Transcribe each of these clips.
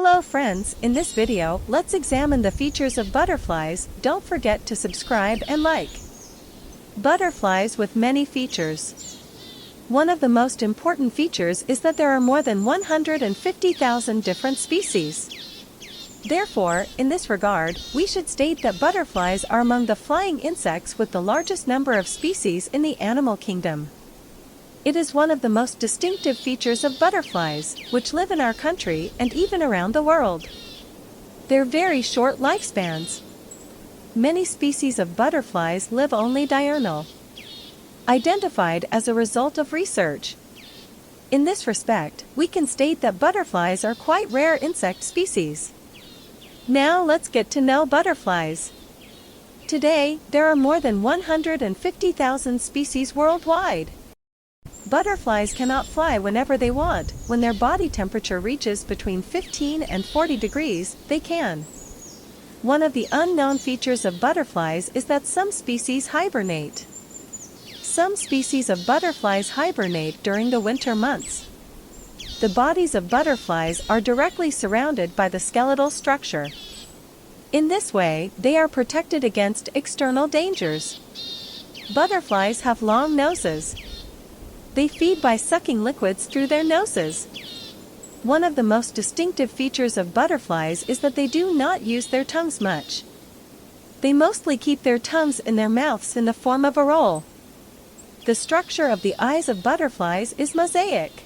Hello friends, in this video, let's examine the features of butterflies. Don't forget to subscribe and like. Butterflies with many features. One of the most important features is that there are more than 150,000 different species. Therefore, in this regard, we should state that butterflies are among the flying insects with the largest number of species in the animal kingdom. It is one of the most distinctive features of butterflies, which live in our country and even around the world. Their very short lifespans. Many species of butterflies live only diurnal. Identified as a result of research. In this respect, we can state that butterflies are quite rare insect species. Now let's get to know butterflies. Today, there are more than 150,000 species worldwide. Butterflies cannot fly whenever they want. When their body temperature reaches between 15 and 40 degrees, they can. One of the unknown features of butterflies is that some species hibernate. Some species of butterflies hibernate during the winter months. The bodies of butterflies are directly surrounded by the skeletal structure. In this way, they are protected against external dangers. Butterflies have long noses. They feed by sucking liquids through their noses. One of the most distinctive features of butterflies is that they do not use their tongues much. They mostly keep their tongues in their mouths in the form of a roll. The structure of the eyes of butterflies is mosaic.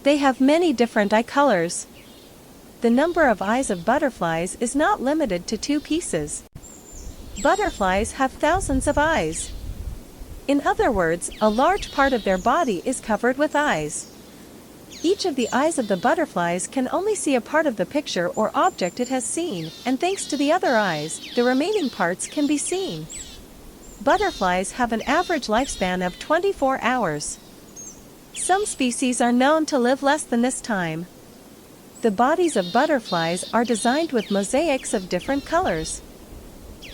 They have many different eye colors. The number of eyes of butterflies is not limited to 2 pieces. Butterflies have thousands of eyes. In other words, a large part of their body is covered with eyes. Each of the eyes of the butterflies can only see a part of the picture or object it has seen, and thanks to the other eyes, the remaining parts can be seen. Butterflies have an average lifespan of 24 hours. Some species are known to live less than this time. The bodies of butterflies are designed with mosaics of different colors.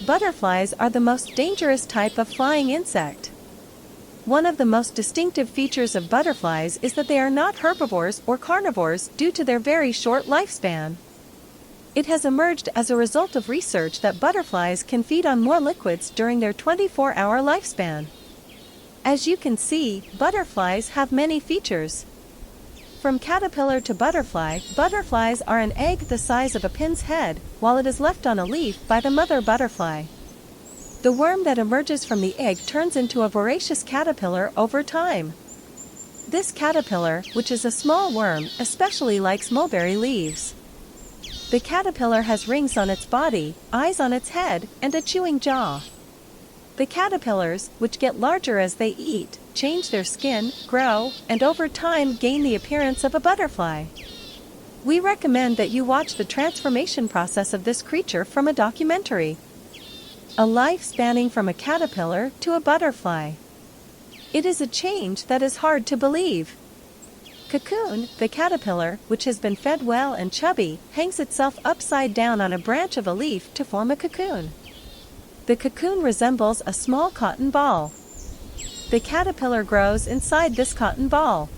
Butterflies are the most dangerous type of flying insect. One of the most distinctive features of butterflies is that they are not herbivores or carnivores due to their very short lifespan. It has emerged as a result of research that butterflies can feed on more liquids during their 24-hour lifespan. As you can see, butterflies have many features. From caterpillar to butterfly, butterflies are an egg the size of a pin's head, while it is left on a leaf by the mother butterfly. The worm that emerges from the egg turns into a voracious caterpillar over time. This caterpillar, which is a small worm, especially likes mulberry leaves. The caterpillar has rings on its body, eyes on its head, and a chewing jaw. The caterpillars, which get larger as they eat, change their skin, grow, and over time gain the appearance of a butterfly. We recommend that you watch the transformation process of this creature from a documentary. A life spanning from a caterpillar to a butterfly. It is a change that is hard to believe. Cocoon, the caterpillar, which has been fed well and chubby, hangs itself upside down on a branch of a leaf to form a cocoon. The cocoon resembles a small cotton ball. The caterpillar grows inside this cotton ball.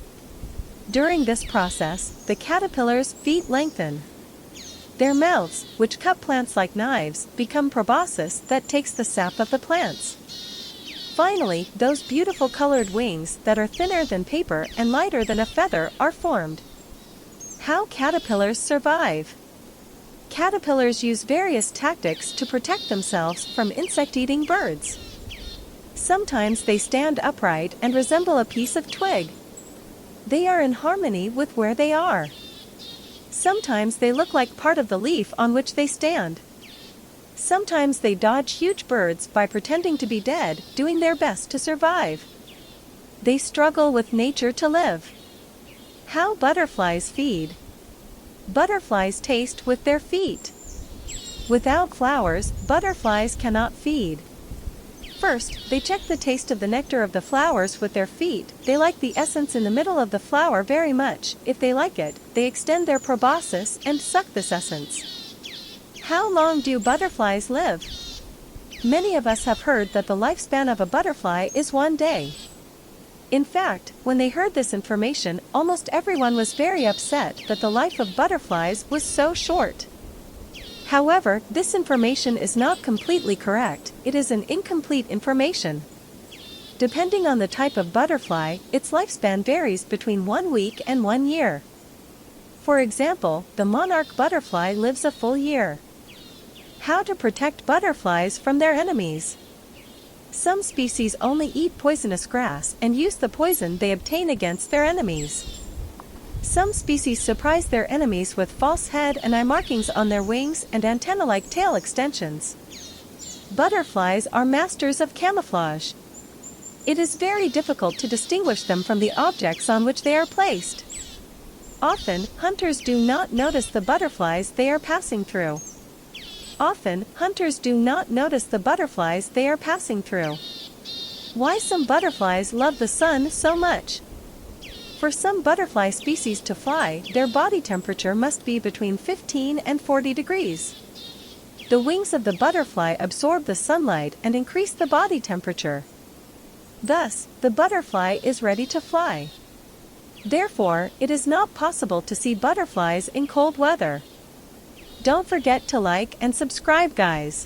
During this process, the caterpillar's feet lengthen. Their mouths, which cut plants like knives, become proboscis that takes the sap of the plants. Finally, those beautiful colored wings that are thinner than paper and lighter than a feather are formed. How caterpillars survive. Caterpillars use various tactics to protect themselves from insect-eating birds. Sometimes they stand upright and resemble a piece of twig. They are in harmony with where they are. Sometimes they look like part of the leaf on which they stand. Sometimes they dodge huge birds by pretending to be dead, doing their best to survive. They struggle with nature to live. How butterflies feed. Butterflies taste with their feet. Without flowers, butterflies cannot feed. First, they check the taste of the nectar of the flowers with their feet. They like the essence in the middle of the flower very much. If they like it, they extend their proboscis and suck this essence. How long do butterflies live? Many of us have heard that the lifespan of a butterfly is 1 day. In fact, when they heard this information, almost everyone was very upset that the life of butterflies was so short. However, this information is not completely correct, it is an incomplete information. Depending on the type of butterfly, its lifespan varies between 1 week and 1 year. For example, the monarch butterfly lives a full year. How to protect butterflies from their enemies. Some species only eat poisonous grass and use the poison they obtain against their enemies. Some species surprise their enemies with false head and eye markings on their wings and antenna-like tail extensions. Butterflies are masters of camouflage. It is very difficult to distinguish them from the objects on which they are placed. Often, hunters do not notice the butterflies they are passing through. Why some butterflies love the sun so much? For some butterfly species to fly, their body temperature must be between 15 and 40 degrees. The wings of the butterfly absorb the sunlight and increase the body temperature. Thus, the butterfly is ready to fly. Therefore, it is not possible to see butterflies in cold weather. Don't forget to like and subscribe, guys.